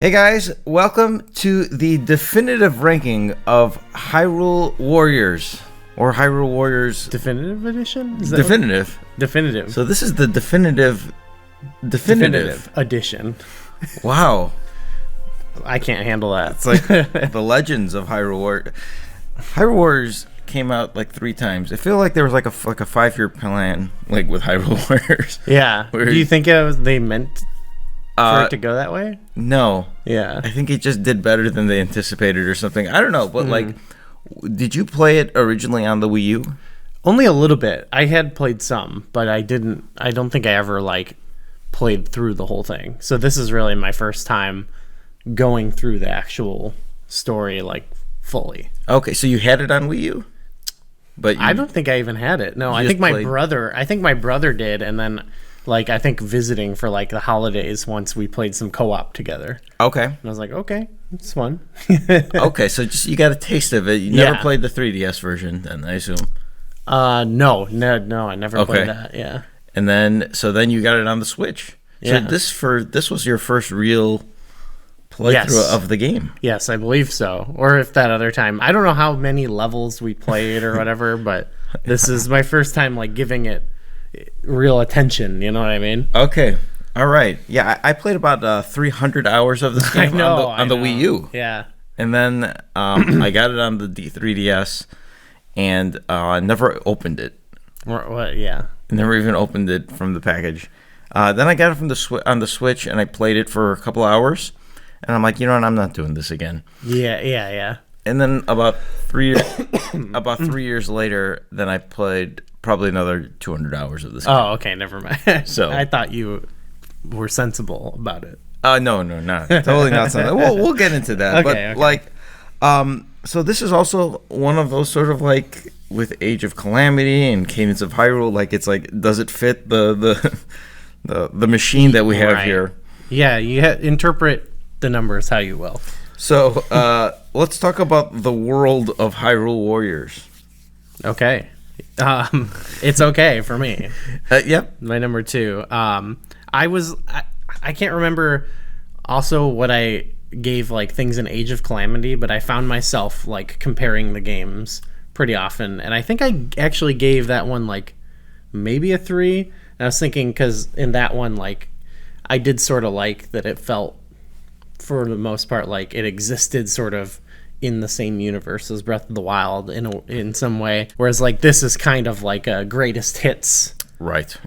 Hey guys, welcome to the definitive ranking of Hyrule Warriors, or Hyrule Warriors Definitive edition? Is that Definitive. Definitive. So this is the definitive edition. Wow. I can't handle that. It's like the legends of Hyrule Warriors. Hyrule Warriors came out like 3 times. I feel like there was like a 5-year plan like with Hyrule Warriors. Yeah. Do you think they meant for it to go that way? No. Yeah. I think it just did better than they anticipated or something. I don't know, but like, did you play it originally on the Wii U? Only a little bit. I had played some, but I don't think I ever like played through the whole thing. So this is really my first time going through the actual story like fully. Okay, so you had it on Wii U? But I don't think I even had it. No, I think my brother did, and then like I think visiting for like the holidays once we played some co-op together. Okay. And I was like, okay, it's fun. Okay, so just you got a taste of it. You never played the 3DS version then, I assume. No, I never played that. Yeah. And then you got it on the Switch. Yeah. So this was your first real playthrough of the game. Yes, I believe so. Or if that other time, I don't know how many levels we played or whatever, but this is my first time like giving it real attention, you know what I mean? Okay. All right. Yeah, I played about 300 hours of this game on the Wii U. Yeah. And then I got it on the 3DS and never opened it. What? Yeah. Never even opened it from the package. Then I got it from on the Switch and I played it for a couple hours. And I'm like, you know what? I'm not doing this again. Yeah. And then about 3 years later, then I played probably another 200 hours of this game. Oh, okay, never mind. So I thought you were sensible about it. No, not totally not sensible. We'll get into that. Okay. Like, so this is also one of those sort of like with Age of Calamity and Cadence of Hyrule. Like, it's like, does it fit the machine that we have here? Yeah, you interpret the numbers how you will. So let's talk about the world of Hyrule Warriors. Okay. It's okay for me. Yep. My number 2. I can't remember also what I gave like things in Age of Calamity, but I found myself like comparing the games pretty often, and I think I actually gave that one like maybe a 3. And I was thinking because in that one like I did sort of like that it felt for the most part like it existed sort of in the same universe as Breath of the Wild in some way, whereas like this is kind of like a greatest hits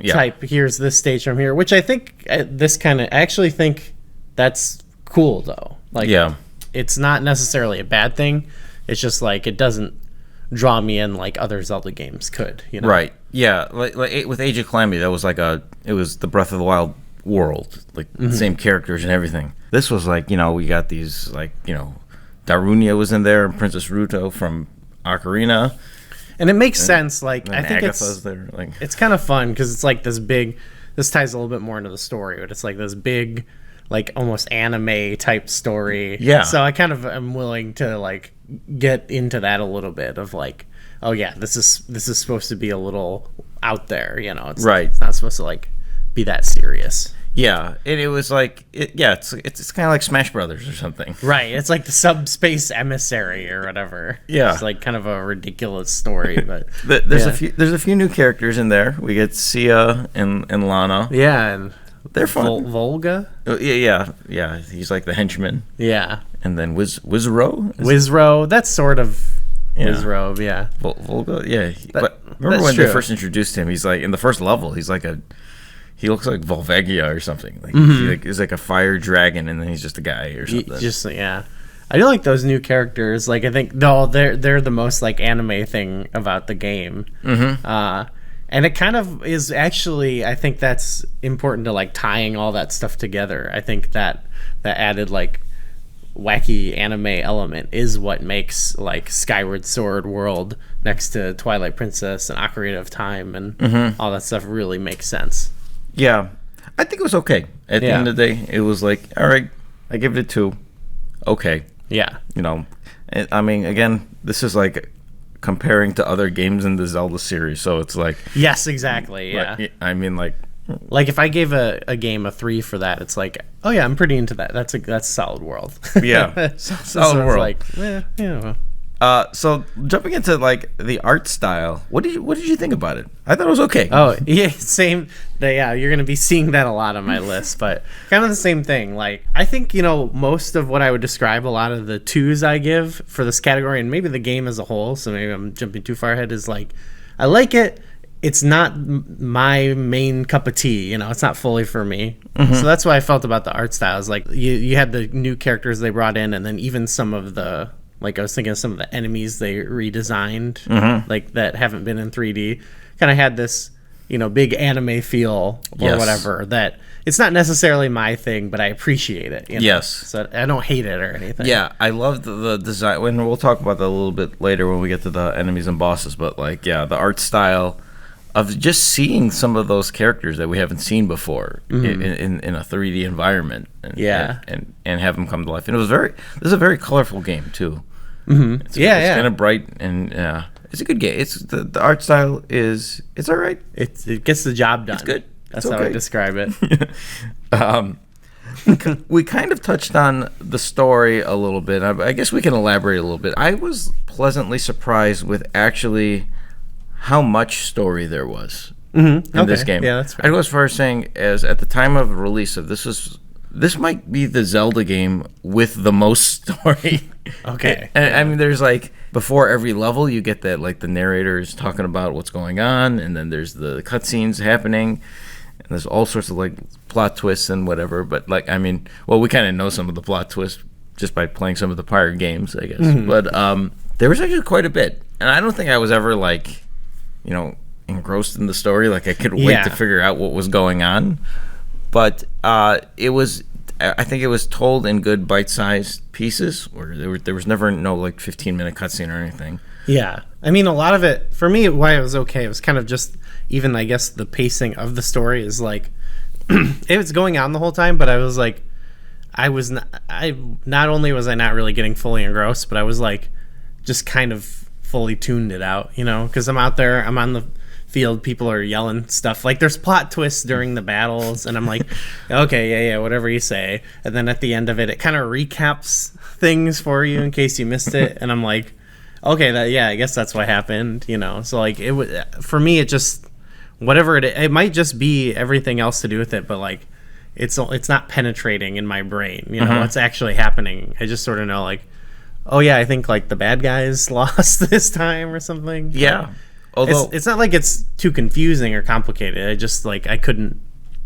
type. Here's this stage from here, which I think I actually think that's cool though. Like, it's not necessarily a bad thing. It's just like it doesn't draw me in like other Zelda games could, you know? Right. Yeah. Like with Age of Calamity, that was like it was the Breath of the Wild world, like the same characters and everything. This was like, we got these like, Darunia was in there, and Princess Ruto from Ocarina, and it makes sense. Like I think Agatha's there. Like it's kind of fun because it's like this big. This ties a little bit more into the story, but it's like this big, like almost anime type story. Yeah. So I kind of am willing to like get into that a little bit of like, oh yeah, this is supposed to be a little out there, It's right. It's not supposed to like be that serious. Yeah, and it was like, it's kind of like Smash Brothers or something. Right, it's like the Subspace Emissary or whatever. Yeah, it's like kind of a ridiculous story, but there's a few new characters in there. We get Sia and Lana. Yeah, and they're fun. Volga. Yeah. He's like the henchman. Yeah, and then Wizro. That's sort of Wizro. Yeah, Volga. Yeah, but remember when they first introduced him? He's like in the first level. He looks like Volvagia or something. Like he's like a fire dragon, and then he's just a guy or something. I do like those new characters. Like I think they're the most like anime thing about the game. And it kind of is actually. I think that's important to like tying all that stuff together. I think that added like wacky anime element is what makes like Skyward Sword world next to Twilight Princess and Ocarina of Time and all that stuff really makes sense. Yeah, I think it was okay. At the end of the day, it was like, all right, I give it a 2. Okay. Yeah. I mean, again, this is like comparing to other games in the Zelda series, so it's like... Yes, exactly, yeah. I mean, like, Like if I gave a game a 3 for that, it's like, oh yeah, I'm pretty into that. That's a solid world. Yeah, solid world. Like, yeah. So jumping into like the art style, what did you think about it? I thought it was okay. Oh yeah, same. Yeah, you're gonna be seeing that a lot on my list, but kind of the same thing. Like I think most of what I would describe, a lot of the 2s I give for this category, and maybe the game as a whole. So maybe I'm jumping too far ahead. Is like, I like it. It's not my main cup of tea. It's not fully for me. Mm-hmm. So that's what I felt about the art styles. Like you had the new characters they brought in, and then even some of the. Like I was thinking of some of the enemies they redesigned, like that haven't been in 3D. Kind of had this, big anime feel or whatever. That it's not necessarily my thing, but I appreciate it. Yes. So I don't hate it or anything. Yeah, I love the design. And we'll talk about that a little bit later when we get to the enemies and bosses. But like, yeah, the art style of just seeing some of those characters that we haven't seen before in a 3D environment, and have them come to life. And this is a very colorful game too. Mm-hmm. It's kind of bright, and it's a good game. It's the art style it's all right. It gets the job done. It's good. That's how I describe it. We kind of touched on the story a little bit. I guess we can elaborate a little bit. I was pleasantly surprised with actually how much story there was in this game. Yeah, that's fair. I go as far as saying, as at the time of release of this might be the Zelda game with the most story. Okay. And I mean, there's like, before every level, you get that, like, the narrator is talking about what's going on, and then there's the cutscenes happening, and there's all sorts of, like, plot twists and whatever. But, like, I mean, well, we kind of know some of the plot twists just by playing some of the prior games, I guess. Mm-hmm. But there was actually quite a bit. And I don't think I was ever, like, engrossed in the story. Like, I could wait to figure out what was going on. But I think it was told in good bite-sized pieces, where there was never no like 15-minute cutscene or anything. Yeah, I mean, a lot of it for me, why it was okay, it was kind of just even, I guess, the pacing of the story is like it was going on the whole time, but I was like, not only was I not really getting fully engrossed, but I was like just kind of fully tuned it out, because I'm out there, I'm on the field, people are yelling stuff, like there's plot twists during the battles, and I'm like, okay, yeah, whatever you say. And then at the end of it kind of recaps things for you in case you missed it, and I'm like, okay, I guess that's what happened, so like it was, for me, it just whatever it might just be everything else to do with it, but like it's not penetrating in my brain, what's actually happening. I just sort of know, like, oh yeah, I think like the bad guys lost this time or something. Yeah. Although it's not like it's too confusing or complicated. I just like I couldn't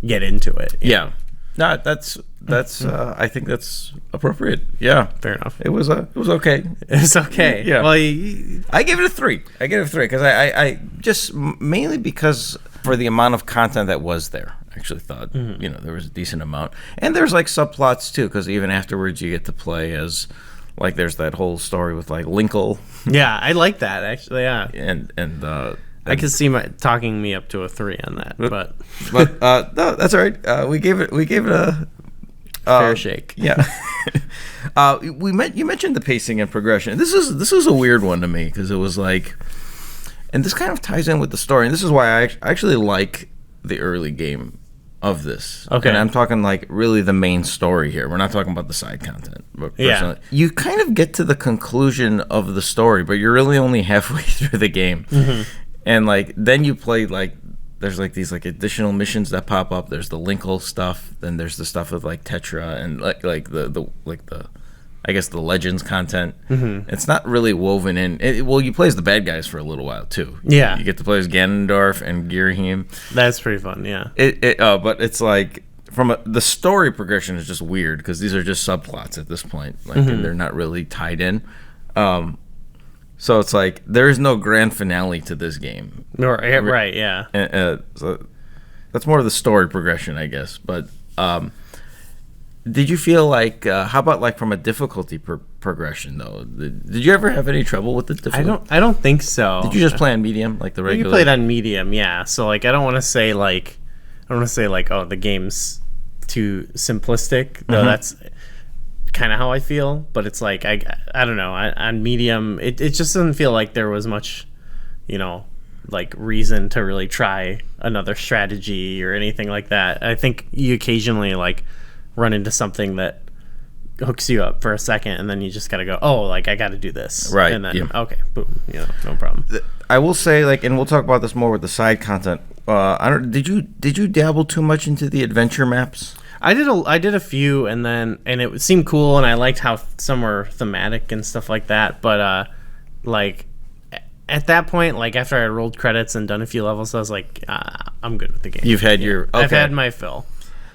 get into it. Yeah, no, that's I think that's appropriate. Yeah, fair enough. It was okay. It's okay. Yeah. Well, I gave it a 3. Because I just mainly because for the amount of content that was there. I actually thought there was a decent amount, and there's like subplots too. Because even afterwards, you get to play as. Like, there's that whole story with, like, Linkle. Yeah, I like that, actually, yeah. And I could see talking me up to a 3 on that, but no, that's all right. We gave it a fair shake. Yeah. You mentioned the pacing and progression. This is a weird one to me, because it was like, and this kind of ties in with the story, and this is why I actually like the early game of this. Okay. And I'm talking like really the main story here. We're not talking about the side content. But you kind of get to the conclusion of the story, but you're really only halfway through the game. Mm-hmm. And like then you play like there's like these like additional missions that pop up. There's the Linkle stuff, then there's the stuff with like Tetra and like the I guess the Legends content. Mm-hmm. It's not really woven in. You play as the bad guys for a little while too. Yeah, you get to play as Ganondorf and Girahim. That's pretty fun. Yeah. But it's like the story progression is just weird because these are just subplots at this point. Like and they're not really tied in. So it's like there is no grand finale to this game. Right. Yeah. So that's more of the story progression, I guess. But. Did you feel like how about like from a difficulty progression though? Did you ever have any trouble with the difficulty? I don't think so. Did you just play on medium like the regular? You played on medium, yeah. So like I don't want to say like oh the game's too simplistic though. That's kind of how I feel, but it's like I don't know. On medium, it just doesn't feel like there was much, like reason to really try another strategy or anything like that. I think you occasionally like run into something that hooks you up for a second, and then you just gotta go, oh, like I gotta do this, Right, and then yeah. okay, boom, no problem. I will say, like, and we'll talk about this more with the side content. I don't. Did you dabble too much into the adventure maps? I did a few, and it seemed cool, and I liked how some were thematic and stuff like that. But like at that point, like after I rolled credits and done a few levels, I was like, I'm good with the game. You've had your. Okay. I've had my fill.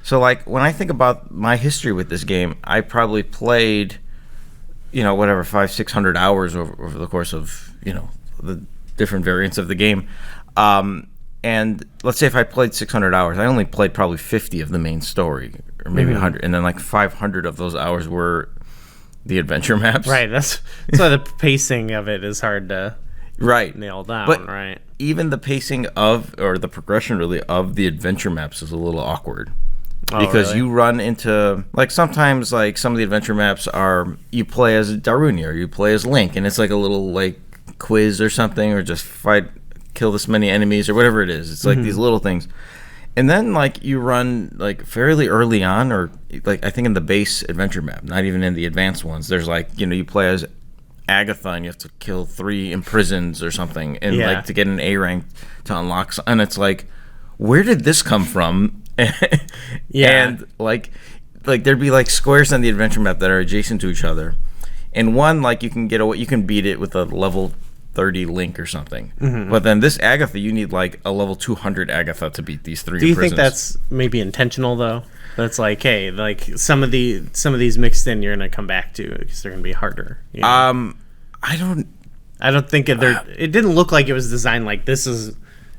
So like when I think about my history with this game, I probably played, whatever 500-600 hours over the course of the different variants of the game. And let's say if I played 600 hours, I only played probably 50 of the main story, or maybe 100, and then like 500 of those hours were the adventure maps. Right. That's why the pacing of it is hard to nail down. But right. Even the pacing or the progression really of the adventure maps is a little awkward. Oh, Because really? you run into, like, sometimes, like, some of the adventure maps are, you play as Darunia, or you play as Link, and it's like a little, like, quiz or something, or just kill this many enemies, or whatever it is. It's like these little things. And then, like, you run, like, fairly early on, or, like, I think in the base adventure map, not even in the advanced ones, there's, like, you play as Agatha, and you have to kill 3 imprisons or something, and, like, to get an A rank to unlock, and it's like, where did this come from? And like there'd be like squares on the adventure map that are adjacent to each other, and one like you can beat it with a level 30 Link or something. But then this Agatha, you need like a level 200 Agatha to beat these 3 Do you prisons. think that's maybe intentional though? That's like, hey, like some of these mixed in, you're gonna come back to because they're gonna be harder. I don't think it didn't look like it was designed like this is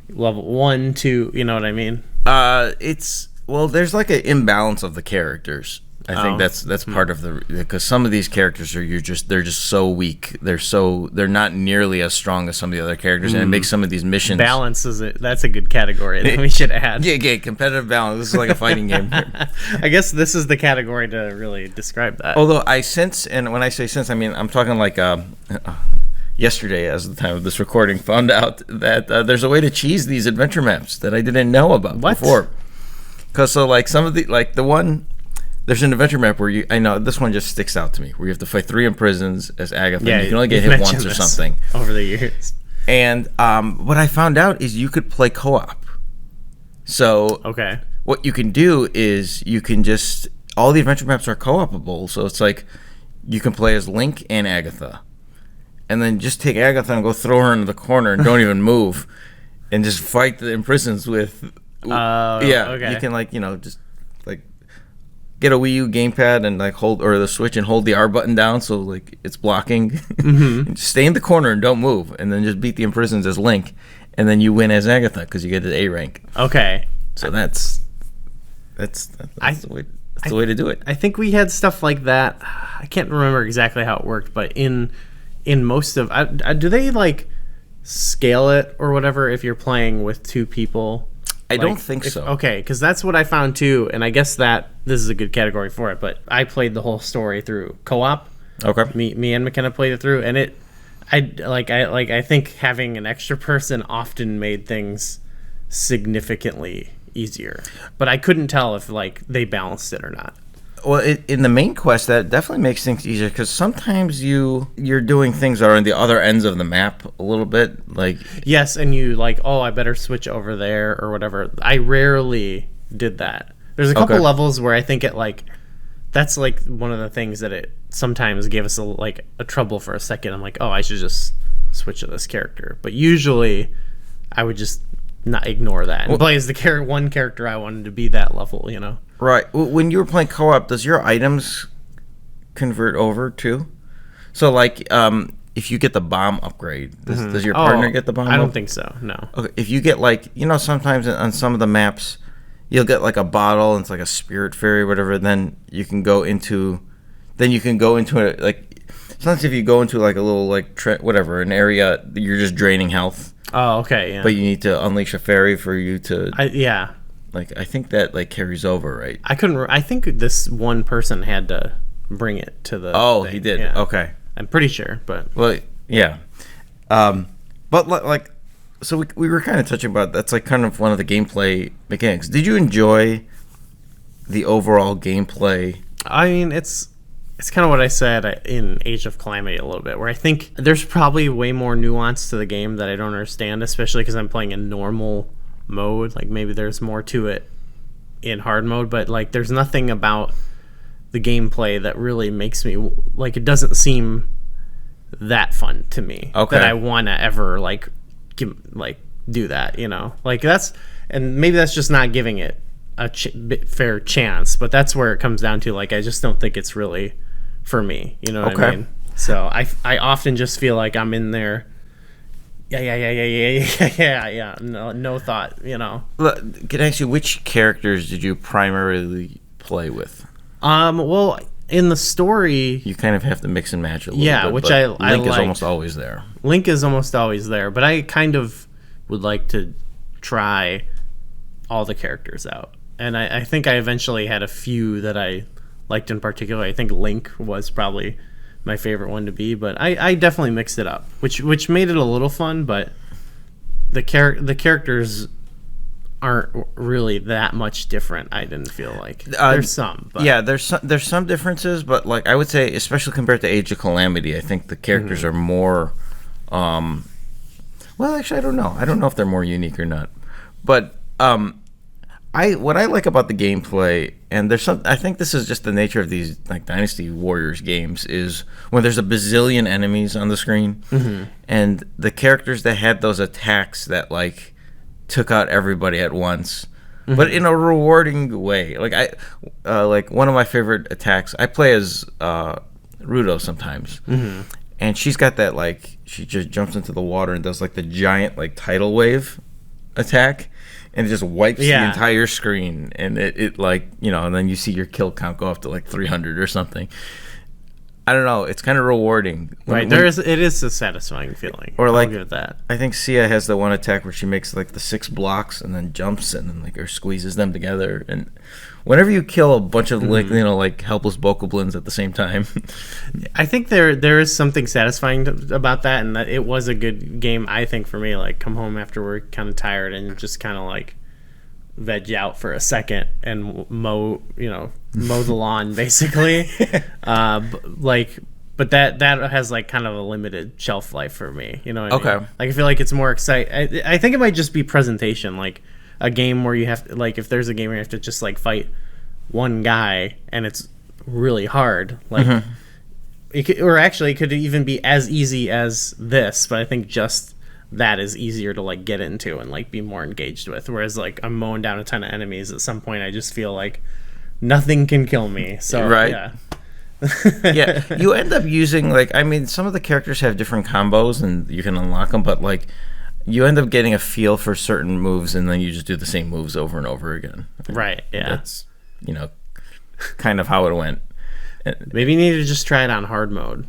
level 1, 2. You know what I mean? There's like an imbalance of the characters. I think that's part of because some of these characters they're just so weak. They're not nearly as strong as some of the other characters, and it makes some of these missions. Balance that's a good category that we should add. Yeah, competitive balance. This is like a fighting game. I guess this is the category to really describe that. Although I sense, and when I say sense, I mean I'm talking like yesterday, as the time of this recording, found out that there's a way to cheese these adventure maps that I didn't know about before. Because like some of there's an adventure map where I know this one just sticks out to me, where you have to fight 3 imprisons as Agatha. Yeah, you can only get hit once or something over the years. And what I found out is you could play co-op. So what you can do is you can all the adventure maps are co-opable. So it's like you can play as Link and Agatha. And then just take Agatha and go throw her into the corner and don't even move, and just fight the imprisons with. You can just like get a Wii U gamepad and like hold or the Switch and hold the R button down so like it's blocking. And just stay in the corner and don't move, and then just beat the imprisons as Link, and then you win as Agatha because you get the A rank. Okay. So that's the way. That's the way to do it. I think we had stuff like that. I can't remember exactly how it worked, but in most of do they like scale it or whatever if you're playing with 2 people? I don't think so. Okay, because that's what I found too, and I guess that this is a good category for it. But I played the whole story through co-op. Okay. Me and McKenna played it through, and I think having an extra person often made things significantly easier. But I couldn't tell if like they balanced it or not. Well, in the main quest, that definitely makes things easier because sometimes you're doing things that are on the other ends of the map a little bit. Like yes, and you like, oh, I better switch over there or whatever. I rarely did that. There's a couple levels where I think it like that's like one of the things that it sometimes gave us a trouble for a second. I'm like, oh, I should just switch to this character. But usually, I would just not ignore that and play as the one character I wanted to be that level. Right. When you were playing co-op, does your items convert over too? So, like, if you get the bomb upgrade, does your partner get the bomb? I don't think so. No. Okay. If you get like, sometimes on some of the maps, you'll get like a bottle and it's like a spirit fairy or whatever. Then you can go into it like sometimes if you go into like a little like whatever an area, you're just draining health. Oh, okay. Yeah. But you need to unleash a fairy for you to. Yeah. Like I think that like carries over, right? I think this one person had to bring it to the. Oh, thing. He did. Yeah. Okay. I'm pretty sure, but. Well, yeah. But like So we were kind of touching about that's like kind of one of the gameplay mechanics. Did you enjoy the overall gameplay? I mean, it's kind of what I said in Age of Calamity a little bit, where I think there's probably way more nuance to the game that I don't understand, especially because I'm playing in normal mode. Like, maybe there's more to it in hard mode, but like there's nothing about the gameplay that really makes me like, it doesn't seem that fun to me that I want to ever like do that, you know, like that's, and maybe that's just not giving it a fair chance, but that's where it comes down to, like, I just don't think it's really for me, you know what I mean? So I often just feel like I'm in there, yeah, no thought, you know. Can I ask you, which characters did you primarily play with? Well, in the story, you kind of have to mix and match a little bit. Yeah, which I like. Link is almost always there. Link is almost always there, but I kind of would like to try all the characters out. And I think I eventually had a few that I liked in particular. I think Link was probably my favorite one to be, but I definitely mixed it up, which made it a little fun, but the characters aren't really that much different. I didn't feel like there's some, but. Yeah, there's some differences, but like I would say, especially compared to Age of Calamity, I think the characters are more. Well, actually, I don't know. I don't know if they're more unique or not, but what I like about the gameplay, and I think this is just the nature of these like Dynasty Warriors games, is when there's a bazillion enemies on the screen, and the characters that had those attacks that like took out everybody at once, but in a rewarding way. Like like one of my favorite attacks, I play as Rudo sometimes, and she's got that, like, she just jumps into the water and does like the giant like tidal wave attack, and it just wipes the entire screen, and it like, you know, and then you see your kill count go up to like 300 or something. I don't know. It's kind of rewarding. It is a satisfying feeling. Or like, I'll give it that. I think Sia has the one attack where she makes like the 6 blocks and then jumps and then like or squeezes them together. And whenever you kill a bunch of like, you know, like helpless bokoblins at the same time, I think there is something satisfying about that, and that it was a good game. I think for me, like, come home after work kind of tired and just kind of like veg out for a second and mow the lawn basically. But that has like kind of a limited shelf life for me, you know what I mean? Like, I feel like it's more exciting. I think it might just be presentation, like a game where you have to, like, if there's a game where you have to just like fight one guy and it's really hard, like it could even be as easy as this, but I think just that is easier to like get into and like be more engaged with, whereas like I'm mowing down a ton of enemies, at some point I just feel like nothing can kill me. So yeah. Yeah, you end up using, like, I mean, some of the characters have different combos and you can unlock them, but like you end up getting a feel for certain moves and then you just do the same moves over and over again. Right. Yeah, that's, you know, kind of how it went. Maybe you need to just try it on hard mode.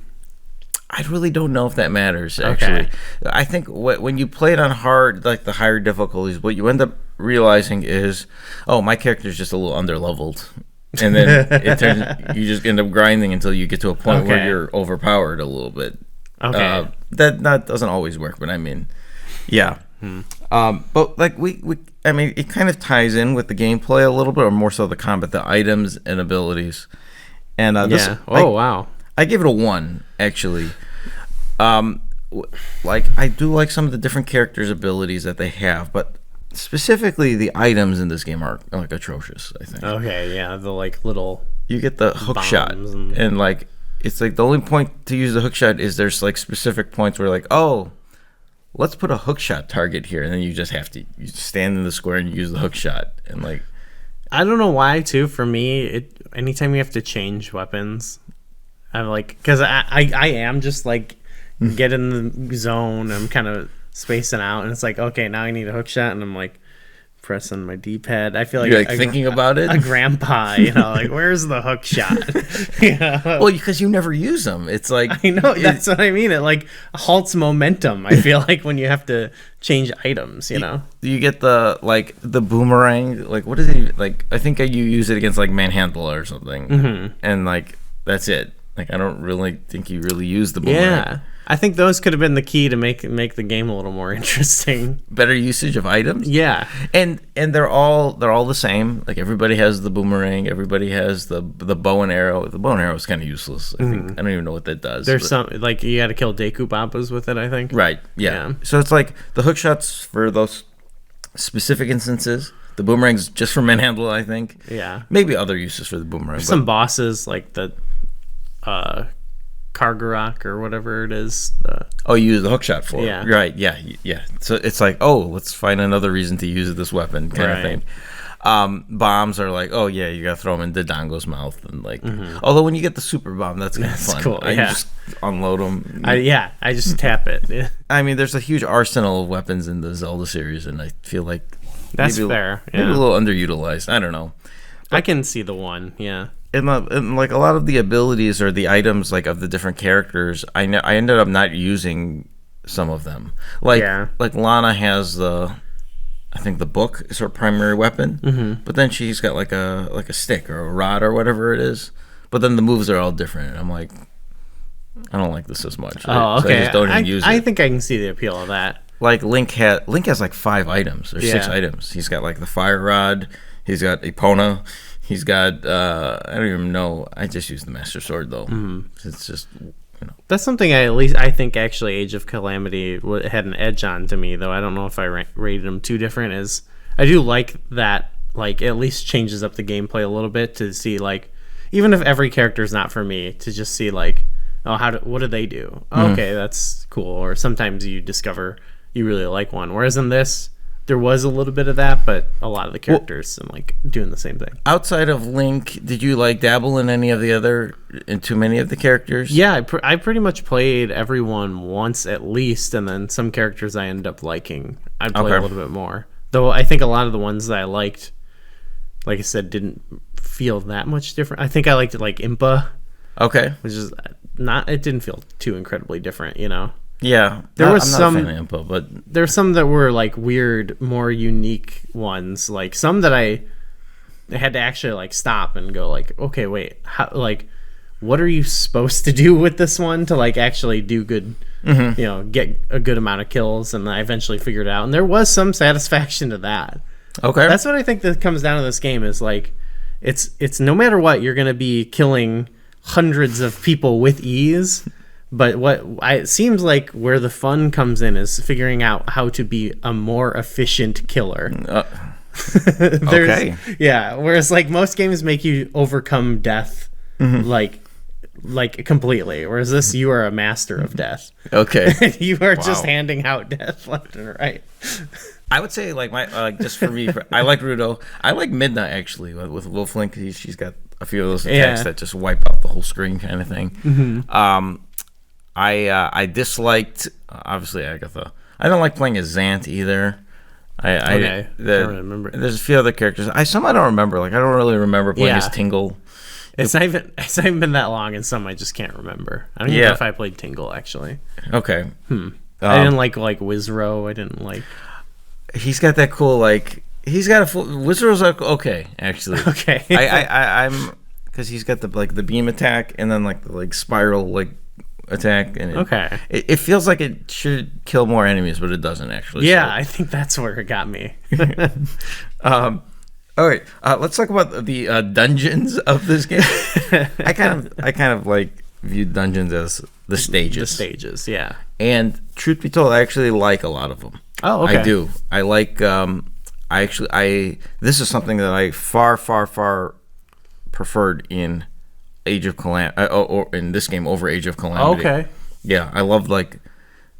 I really don't know if that matters, actually. I think when you play it on hard, like the higher difficulties, what you end up realizing is, oh, my character's just a little underleveled. And then you just end up grinding until you get to a point where you're overpowered a little bit. That doesn't always work, but I mean, yeah. But like I mean, it kind of ties in with the gameplay a little bit, or more so the combat, the items and abilities. And wow. I give it a 1, actually. Like, I do like some of the different characters' abilities that they have, but specifically the items in this game are like atrocious, I think. Okay, yeah, the like little, you get the hook shot, and like it's like the only point to use the hook shot is there's like specific points where like, oh, let's put a hook shot target here, and then you just have to stand in the square and use the hook shot, and like, I don't know why too. For me, anytime you have to change weapons, I'm like, because I am just like get in the zone. I'm kind of spacing out, and it's like, okay, now I need a hook shot, and I'm like pressing my D-pad. I feel like you're like thinking about it. A grandpa, you know, like, where's the hook shot? You know? Well, because you never use them. It's like, I know, that's what I mean. It like halts momentum, I feel like, when you have to change items, you know. You get the boomerang, like, what is it, like, I think you use it against like Manhandle or something, and like that's it. Like, I don't really think you really use the boomerang. Yeah. I think those could have been the key to make the game a little more interesting. Better usage of items. Yeah, and they're all the same. Like everybody has the boomerang, everybody has the bow and arrow. The bow and arrow is kind of useless. I think I don't even know what that does. There's some like you got to kill Deku Bambas with it, I think. Right. Yeah. So it's like the hook shots for those specific instances. The boomerang's just for manhandle, I think. Yeah. Maybe other uses for the boomerang. Some bosses like the Kargarok or whatever it is. You use the hook shot for it. Right, yeah. So it's like, let's find another reason to use this weapon kind of thing. Bombs are like, you gotta throw them in Dodongo's mouth. And like, although when you get the super bomb, that's kind of fun. Cool, You just unload them. I just tap it. Yeah. I mean, there's a huge arsenal of weapons in the Zelda series, and I feel like that's fair. Maybe a little underutilized. I don't know. But I can see the one, yeah. And like a lot of the abilities or the items like of the different characters, I ended up not using some of them. Like Lana has I think the book is her primary weapon, but then she's got like a stick or a rod or whatever it is. But then the moves are all different, and I'm like, I don't like this as much. Oh, okay. So I just don't even use it. I think I can see the appeal of that. Like Link has like 5 items or 6 items. He's got like the fire rod. He's got Epona. He's got I don't even know. I just use the Master Sword though. It's just that's something I think actually Age of Calamity had an edge on to me, though I don't know if I rated them too different. Is I do like that, like at least changes up the gameplay a little bit to see like even if every character is not for me, to just see like what do they do? Okay, that's cool. Or sometimes you discover you really like one, whereas in this there was a little bit of that, but a lot of the characters I'm like doing the same thing. Outside of Link, did you like dabble in any of the other, in too many of the characters? Yeah, I pretty much played everyone once at least, and then some characters I ended up liking. I'd play a little bit more. Though I think a lot of the ones that I liked, like I said, didn't feel that much different. I think I liked it like Impa. Okay. Which is it didn't feel too incredibly different, Yeah, there was some. Not a fan of Impa, but there's some that were like weird, more unique ones. Like some that I had to actually like stop and go like, okay, wait, how? Like, what are you supposed to do with this one to like actually do good? Get a good amount of kills, and I eventually figured it out. And there was some satisfaction to that. Okay, that's what I think that comes down to this game is like, it's no matter what you're gonna be killing hundreds of people with ease. But it seems like where the fun comes in is figuring out how to be a more efficient killer. Okay. Yeah, whereas like most games make you overcome death like completely, whereas this you are a master of death. Okay. You are just handing out death left and right. I would say like just for me, I like Rudo. I like Midna actually with Wolf Link. She's got a few of those attacks that just wipe out the whole screen kind of thing. I disliked obviously Agatha. I don't like playing as Zant either. I don't remember. There's a few other characters. Some I don't remember. Like I don't really remember playing as Tingle. It's not even been that long, and some I just can't remember. I don't even know if I played Tingle actually. Okay. I didn't like Wizro. I didn't like. He's got that cool like. He's got a full. Wizro's okay actually. Okay. I'm because he's got the beam attack and then like the spiral attack, and it feels like it should kill more enemies, but it doesn't actually. Yeah, I think that's where it got me. All right, let's talk about the dungeons of this game. I kind of like view dungeons as the stages. The stages, yeah. And truth be told, I actually like a lot of them. Oh, okay. I do. I like. This is something that I far preferred in Age of Calamity, or in this game over Age of Calamity. Okay. Yeah, I loved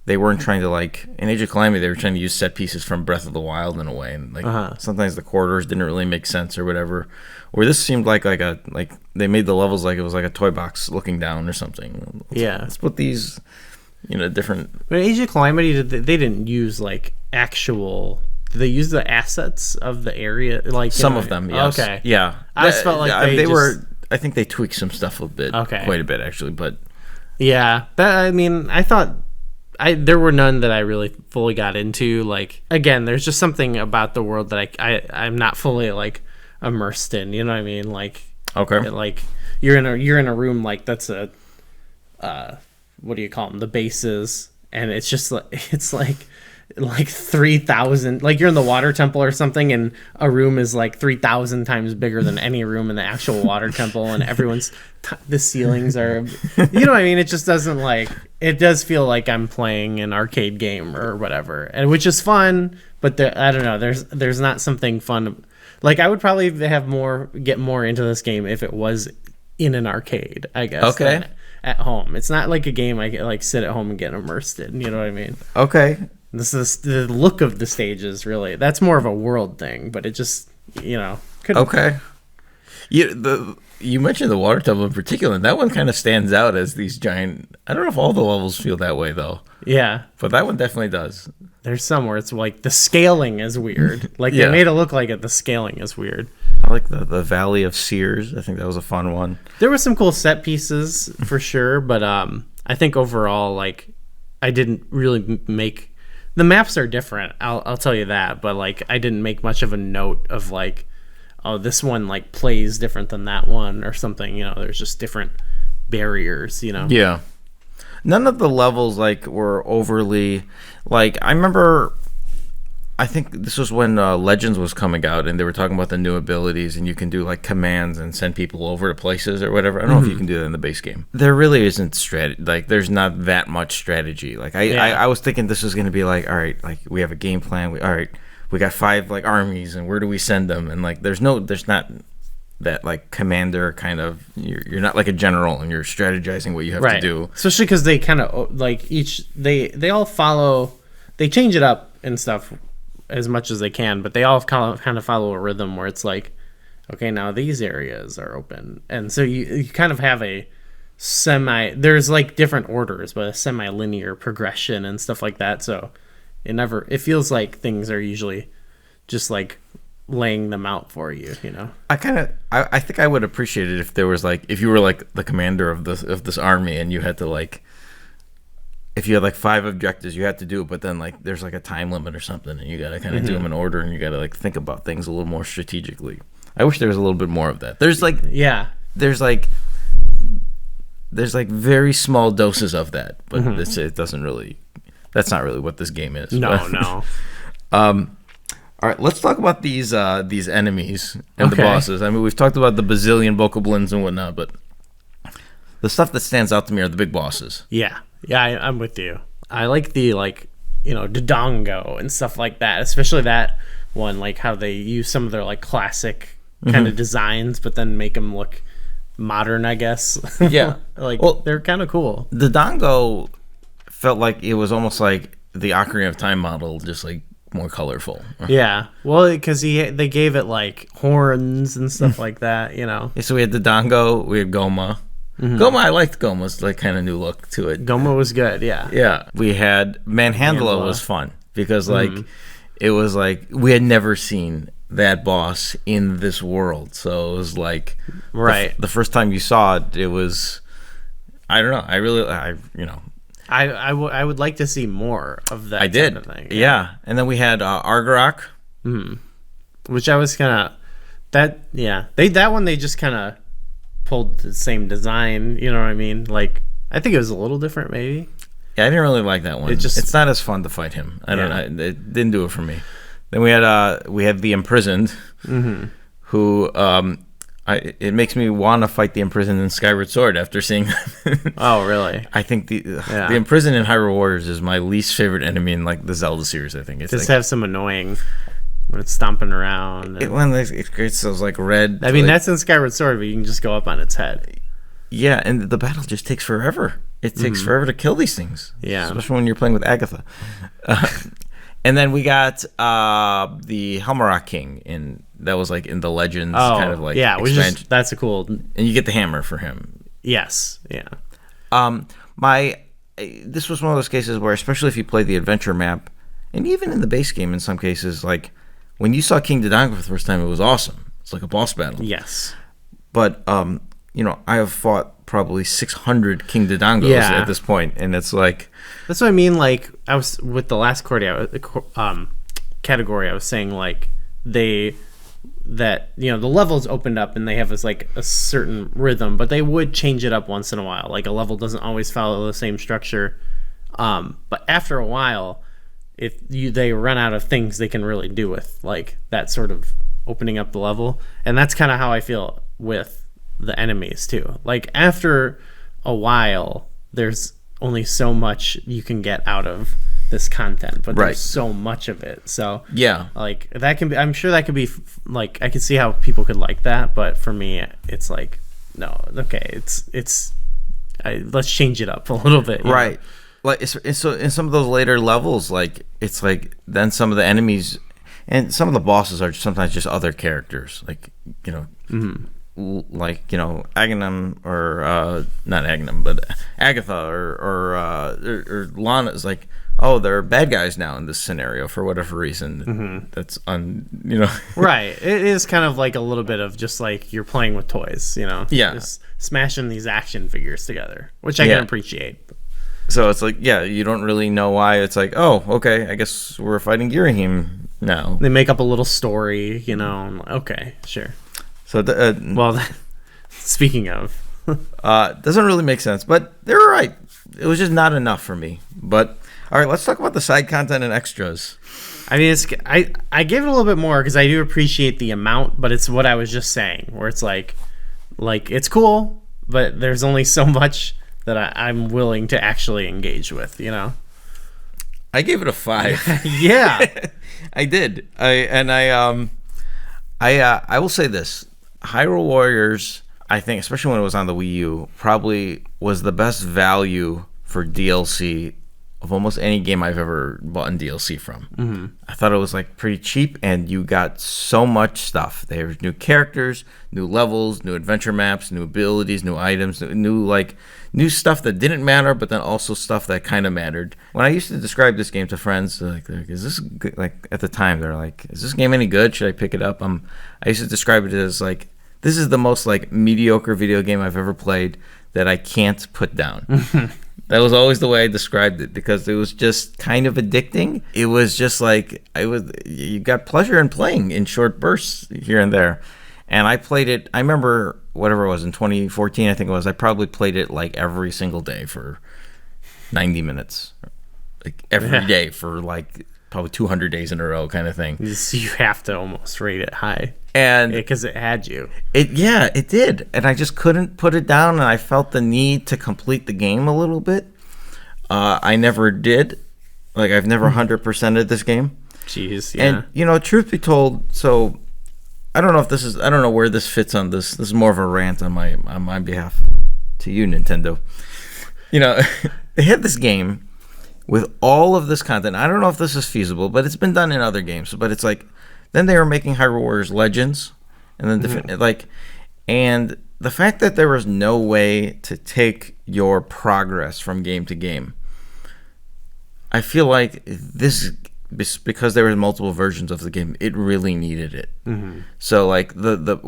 they weren't trying to in Age of Calamity they were trying to use set pieces from Breath of the Wild in a way, and sometimes the corridors didn't really make sense or whatever. Or this seemed like they made the levels like it was like a toy box looking down or something. Let's put these, different. But Age of Calamity, they didn't use actual. Did they use the assets of the area? Some of them, yes. Okay. Yeah. I just felt like they were. I think they tweaked some stuff a bit. Okay. Quite a bit actually, but. Yeah, I thought. There were none that I really fully got into. Again, there's just something about the world that I'm not fully immersed in. You know what I mean? Okay. You're in a room that's a what do you call them, the bases, and it's just like 3,000, like you're in the water temple or something, and a room is like 3,000 times bigger than any room in the actual water temple, and the ceilings are, you know what I mean? It just doesn't it does feel like I'm playing an arcade game or whatever, and which is fun, but I don't know, there's not something fun. Like, I would probably get more into this game if it was in an arcade, I guess. Okay. At home. It's not like a game I get like sit at home and get immersed in, you know what I mean? Okay. This is the look of the stages, really. That's more of a world thing, but it just, could. Okay. You mentioned the water temple in particular, and that one kind of stands out as these giant. I don't know if all the levels feel that way though. Yeah, but that one definitely does. There's some where it's like the scaling is weird. Like they made it look like it. The scaling is weird. I like the Valley of Sears. I think that was a fun one. There were some cool set pieces for sure, but I think overall, like, I didn't really make. The maps are different. I'll tell you that, but like I didn't make much of a note of like, oh, this one like plays different than that one or something. There's just different barriers. Yeah. None of the levels like were overly like. I remember. I think this was when Legends was coming out, and they were talking about the new abilities, and you can do like commands and send people over to places or whatever. I don't know if you can do that in the base game. There really isn't strategy. Like, there's not that much strategy. Like, I was thinking this was going to be like, all right, like we have a game plan. We got 5 like armies, and where do we send them? And like, there's not that like commander kind of. You're not like a general, and you're strategizing what you have to do. Especially because they kind of like they all follow. They change it up and stuff as much as they can, but they all kind of follow a rhythm where it's like, okay, now these areas are open, and so you kind of have a there's like different orders, but a semi-linear progression and stuff like that. So it feels like things are usually just like laying them out for you. I think I would appreciate it if there was like, if you were like the commander of this army, and you had to like, if you had like 5 objectives you had to do, but then like there's like a time limit or something, and you got to kind of do them in order, and you got to like think about things a little more strategically. I wish there was a little bit more of that. There's like very small doses of that, but it doesn't really. That's not really what this game is. No. All right, let's talk about these enemies and the bosses. I mean, we've talked about the bazillion bokoblins and whatnot, but the stuff that stands out to me are the big bosses. Yeah, I'm with you. I like the Dodongo and stuff like that, especially that one, like how they use some of their like classic kind of designs, but then make them look modern, I guess. Yeah, they're kind of cool. The Dodongo felt like it was almost like the Ocarina of Time model, just like more colorful. Yeah, well, because they gave it like horns and stuff like that. So we had the Dodongo, we had Goma. Goma, I liked Goma's like kind of new look to it. Goma was good, yeah. Yeah, we had Manhandla was fun because like it was like we had never seen that boss in this world, so it was like the first time you saw it, it was, I don't know. I would like to see more of that. I did, kind of thing. Yeah. And then we had Argarok, which I was kind of that one they just kind of pulled the same design, you know what I mean? Like, I think it was a little different, maybe. Yeah, I didn't really like that one. It's not as fun to fight him. I don't know. It didn't do it for me. Then we had the Imprisoned, who it makes me want to fight the Imprisoned in Skyward Sword after seeing them. Oh, really? I think the Imprisoned in Hyrule Warriors is my least favorite enemy in like the Zelda series. I think it's just like, have some annoying. When it's stomping around. It creates those like red. I mean, that's in Skyward Sword, but you can just go up on its head. Yeah, and the battle just takes forever. It takes forever to kill these things. Yeah. Especially when you're playing with Agatha. And then we got the Helmarock King, and that was like in the Legends kind of like expansion. That's a cool. And you get the hammer for him. Yes. Yeah. This was one of those cases where, especially if you play the adventure map, and even in the base game in some cases, like, when you saw King Dodongo for the first time, it was awesome. It's like a boss battle. Yes. But, I have fought probably 600 King Dodongos at this point, and it's like... That's what I mean, like, I was, with the last category, I was saying, like, they that the levels opened up and they have this like a certain rhythm, but they would change it up once in a while. Like a level doesn't always follow the same structure, but after a while, if they run out of things they can really do with like that sort of opening up the level. And that's kind of how I feel with the enemies too. Like after a while, there's only so much you can get out of this content, but there's so much of it. So yeah, like that can be, I'm sure that could be like, I could see how people could like that, but for me it's like, no, okay, let's change it up a little bit, right? Like so in some of those later levels, like it's like then some of the enemies and some of the bosses are sometimes just other characters, like like Aghanim or not Aghanim but Agatha or Lana is like, oh, they're bad guys now in this scenario for whatever reason. That's right. It is kind of like a little bit of just like you're playing with toys, just smashing these action figures together, which I can appreciate. So it's like, you don't really know why. It's like, oh, okay, I guess we're fighting Girahim now. They make up a little story, okay, sure. So speaking of, doesn't really make sense, but they're right. It was just not enough for me. But all right, let's talk about the side content and extras. I mean, I gave it a little bit more because I do appreciate the amount, but it's what I was just saying, where it's like it's cool, but there's only so much that I'm willing to actually engage with, I gave it a 5. Yeah, I did. I will say this: Hyrule Warriors, I think, especially when it was on the Wii U, probably was the best value for DLC of almost any game I've ever bought in DLC from. I thought it was like pretty cheap, and you got so much stuff. There's new characters, new levels, new adventure maps, new abilities, new items, new stuff that didn't matter, but then also stuff that kind of mattered. When I used to describe this game to friends, they're like, is this good? Like at the time, they're like, is this game any good? Should I pick it up? I used to describe it as like, this is the most like mediocre video game I've ever played that I can't put down. That was always the way I described it, because it was just kind of addicting. It was just like you got pleasure in playing in short bursts here and there. And I played it, I remember whatever it was in 2014, I think it was, I probably played it like every single day for 90 minutes. Like every day for like probably 200 days in a row kind of thing. You have to almost rate it high. And because it had you. It did. And I just couldn't put it down, and I felt the need to complete the game a little bit. I never did. Like, I've never 100%ed this game. Jeez, yeah. And, truth be told, so I don't know where this fits on this. This is more of a rant on my behalf to you, Nintendo. They had this game with all of this content. I don't know if this is feasible, but it's been done in other games. But it's like, then they were making Hyrule Warriors Legends, and then and the fact that there was no way to take your progress from game to game, I feel like this, because there were multiple versions of the game, it really needed it. So like the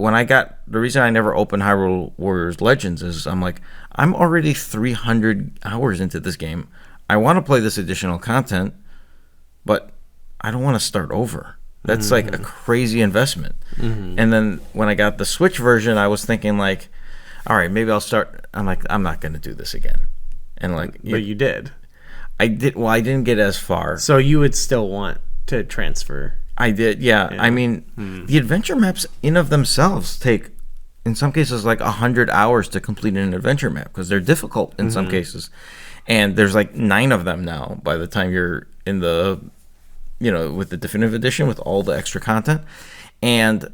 reason I never opened Hyrule Warriors Legends is I'm like, I'm already 300 hours into this game. I want to play this additional content, but I don't want to start over. That's like a crazy investment. And then when I got the Switch version, I was thinking like, all right, maybe I'll start. I'm like, I'm not going to do this again. And like, but you did. I did. Well, I didn't get as far. So you would still want to transfer. I did. Yeah. I mean, the adventure maps in of themselves take, in some cases, like 100 hours to complete an adventure map, because they're difficult in some cases. And there's like 9 of them now by the time you're in the, with the definitive edition with all the extra content. And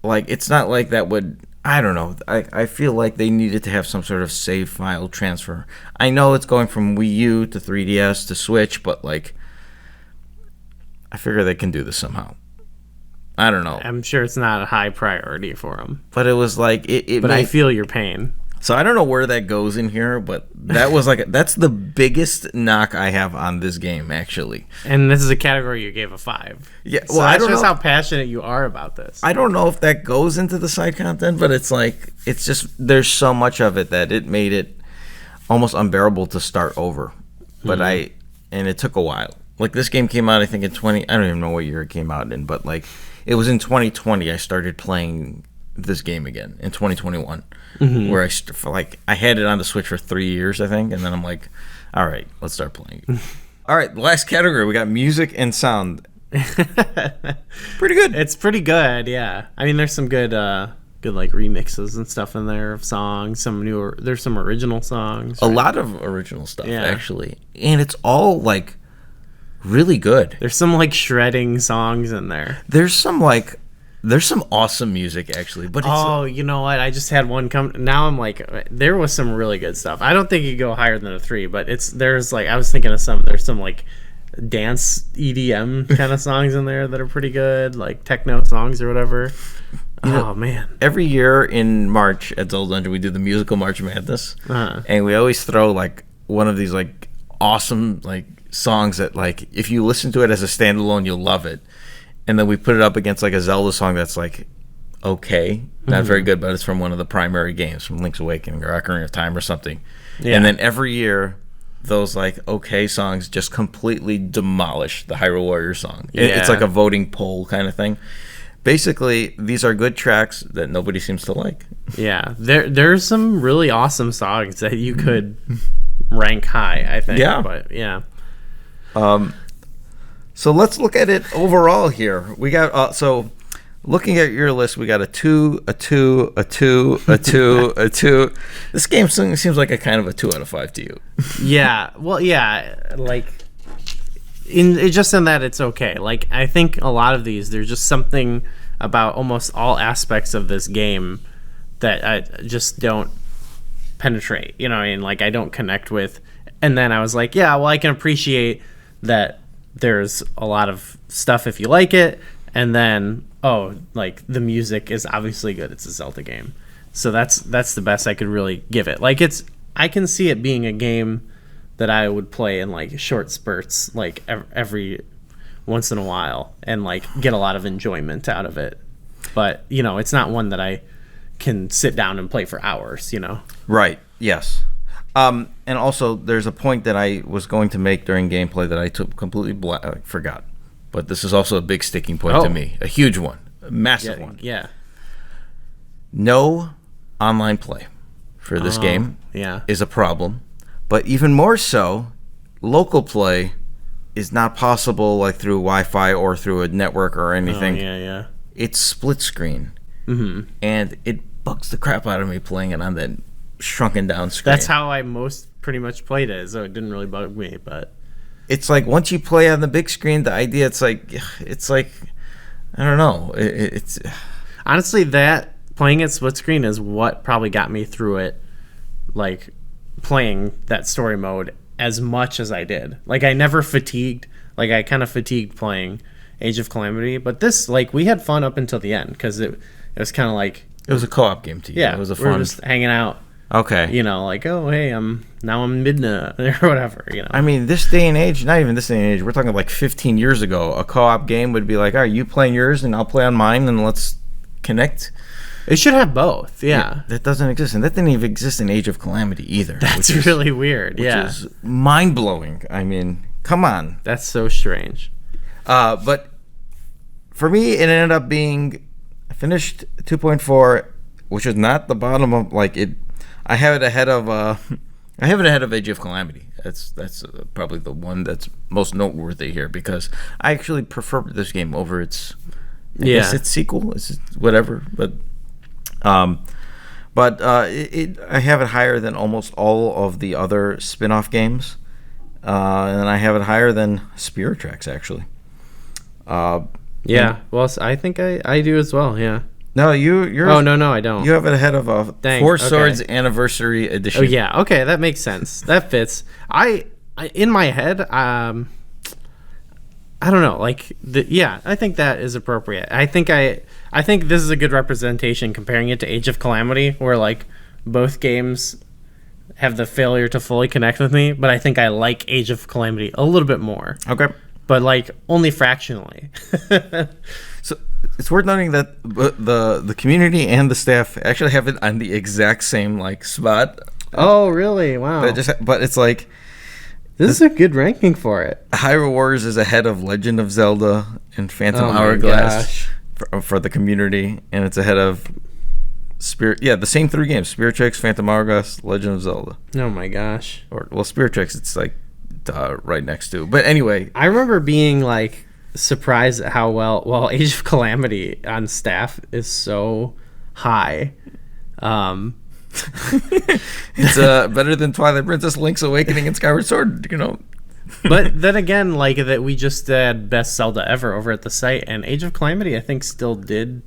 like, it's not like that would, I don't know. I feel like they needed to have some sort of save file transfer. I know it's going from Wii U to 3DS to Switch, but like, I figure they can do this somehow. I don't know. I'm sure it's not a high priority for them. But it was like, but I feel your pain. So I don't know where that goes in here, but that was like, that's the biggest knock I have on this game, actually. And this is a category you gave a 5. Yeah, well, so that's just how passionate you are about this. I don't know if that goes into the side content, but it's like, it's just, there's so much of it that it made it almost unbearable to start over. But and it took a while. Like, this game came out, I think, I don't even know what year it came out in, but like, it was in 2020 I started playing this game again in 2021, where I had it on the Switch for 3 years, I think, and then I'm like, all right, let's start playing. All right, the last category, we got music and sound. Pretty good. It's pretty good, yeah. I mean, there's some good like remixes and stuff in there of songs. There's some original songs. A lot of original stuff, actually, and it's all like really good. There's some like shredding songs in there. There's some awesome music, actually. But you know what? I just had one come. Now I'm like, there was some really good stuff. I don't think you go higher than a 3, but there's like, I was thinking of there's some like dance EDM kind of songs in there that are pretty good, like techno songs or whatever. Man. Every year in March at Zelda Dungeon, we do the musical March Madness. And we always throw like one of these like awesome like songs that like if you listen to it as a standalone, you'll love it. And then we put it up against like a Zelda song that's like okay, not very good, but it's from one of the primary games, from Link's Awakening or Ocarina of Time or something. Yeah. And then every year, those like okay songs just completely demolish the Hyrule Warriors song. It's like a voting poll kind of thing. Basically, these are good tracks that nobody seems to like. Yeah, there's some really awesome songs that you could rank high, I think. Yeah, but yeah. So let's look at it overall here. We got so looking at your list, we got a 2, a 2, a 2, a 2, a 2. This game seems like a kind of a 2 out of 5 to you. Yeah. Well, yeah. Like in that it's okay. Like I think a lot of these, there's just something about almost all aspects of this game that I just don't penetrate. You know what I mean? Like I don't connect with. And then I was like, yeah, well, I can appreciate that there's a lot of stuff if you like it, and then like the music is obviously good. It's a Zelda game, so that's the best I could really give it. Like I can see it being a game that I would play in like short spurts, like every once in a while, and like get a lot of enjoyment out of it. But it's not one that I can sit down and play for hours. Right? Yes. And also, there's a point that I was going to make during gameplay that I completely forgot. But this is also a big sticking point to me. A huge one. A massive one. Yeah. No online play for this game is a problem. But even more so, local play is not possible like through Wi-Fi or through a network or anything. Yeah. It's split screen. Mm-hmm. And it bugs the crap out of me playing it on that shrunken down screen. That's how I pretty much played it, so it didn't really bug me. But it's like once you play on the big screen, the idea it's like I don't know. It's honestly that playing it split screen is what probably got me through it, like playing that story mode as much as I did. Like I never fatigued. Like I kind of fatigued playing Age of Calamity, but this like we had fun up until the end because it was kind of like it was a co-op game to you. Yeah, it was a we were fun just hanging out. Okay. Like, oh, hey, I'm midnight or whatever, I mean, this day and age, not even this day and age, we're talking like 15 years ago, a co-op game would be like, all right, you playing yours and I'll play on mine and let's connect. It should have both, yeah. That doesn't exist. And that didn't even exist in Age of Calamity either. That's really weird, which is mind-blowing. I mean, come on. That's so strange. But for me, it ended up being, I finished 2.4, which is not the bottom of, like, it. I have it ahead of Age of Calamity. That's probably the one that's most noteworthy here because I actually prefer this game over its I guess its sequel. It's whatever, but I have it higher than almost all of the other spin-off games, and I have it higher than Spirit Tracks actually. Well, I think I do as well. Yeah. No, you're. Oh no, I don't. You have it ahead of Four Swords Anniversary Edition. Oh yeah, okay, that makes sense. That fits. I in my head, I don't know. Like, I think that is appropriate. I think this is a good representation comparing it to Age of Calamity, where like both games have the failure to fully connect with me, but I think I like Age of Calamity a little bit more. Okay. But like only fractionally. So it's worth noting that the community and the staff actually have it on the exact same like spot. Oh, really? Wow. But it's like this is a good ranking for it. Hyrule Warriors is ahead of Legend of Zelda and Phantom Hourglass. for the community, and it's ahead of Spirit. Yeah, the same 3 games: Spirit Tracks, Phantom Hourglass, Legend of Zelda. Oh my gosh. Or well, Spirit Tracks, it's like right next to. But anyway, I remember being like surprised at how well Age of Calamity on staff is so high. It's better than Twilight Princess, Link's Awakening, and Skyward Sword. But then again, like that we just had best Zelda ever over at the site, and Age of Calamity I think still did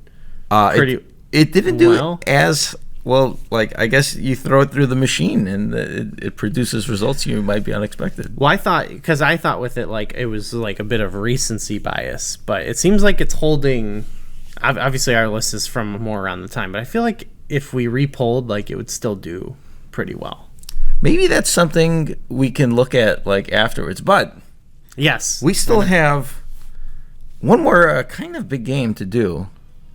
pretty. It didn't do well. it as well. Like I guess you throw it through the machine and it produces results you might be unexpected. Well, I thought with it like it was like a bit of recency bias, but it seems like it's holding. Obviously, our list is from more around the time, but I feel like if we repolled, like it would still do pretty well. Maybe that's something we can look at like afterwards. But yes, we still have one more kind of big game to do.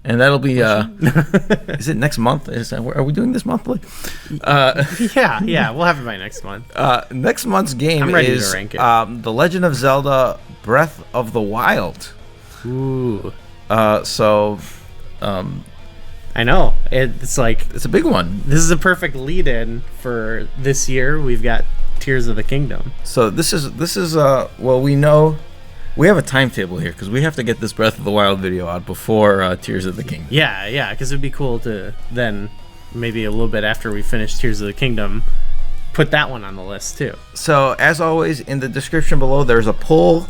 And that'll be, is it next month? Are we doing this monthly? Yeah, we'll have it by next month. Next month's game I'm ready is to rank it. The Legend of Zelda Breath of the Wild. Ooh. I know. It's like... It's a big one. This is a perfect lead-in for this year. We've got Tears of the Kingdom. So this is well, we know... We have a timetable here because we have to get this Breath of the Wild video out before Tears of the Kingdom. Yeah, because it'd be cool to then, maybe a little bit after we finish Tears of the Kingdom, put that one on the list too. So, as always, in the description below, there's a poll.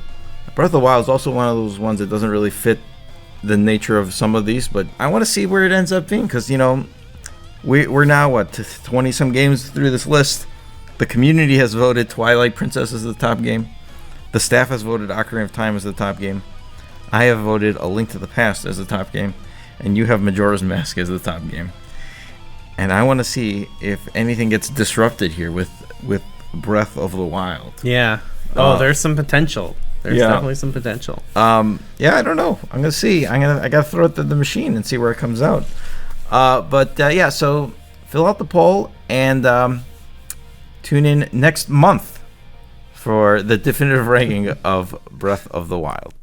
Breath of the Wild is also one of those ones that doesn't really fit the nature of some of these, but I want to see where it ends up being because, we're now, 20-some games through this list. The community has voted Twilight Princess as the top game. The staff has voted Ocarina of Time as the top game. I have voted A Link to the Past as the top game. And you have Majora's Mask as the top game. And I want to see if anything gets disrupted here with Breath of the Wild. Yeah. There's some potential. There's definitely some potential. Yeah, I don't know. I'm going to see. I got to throw it to the machine and see where it comes out. So fill out the poll and tune in next month for the definitive ranking of Breath of the Wild.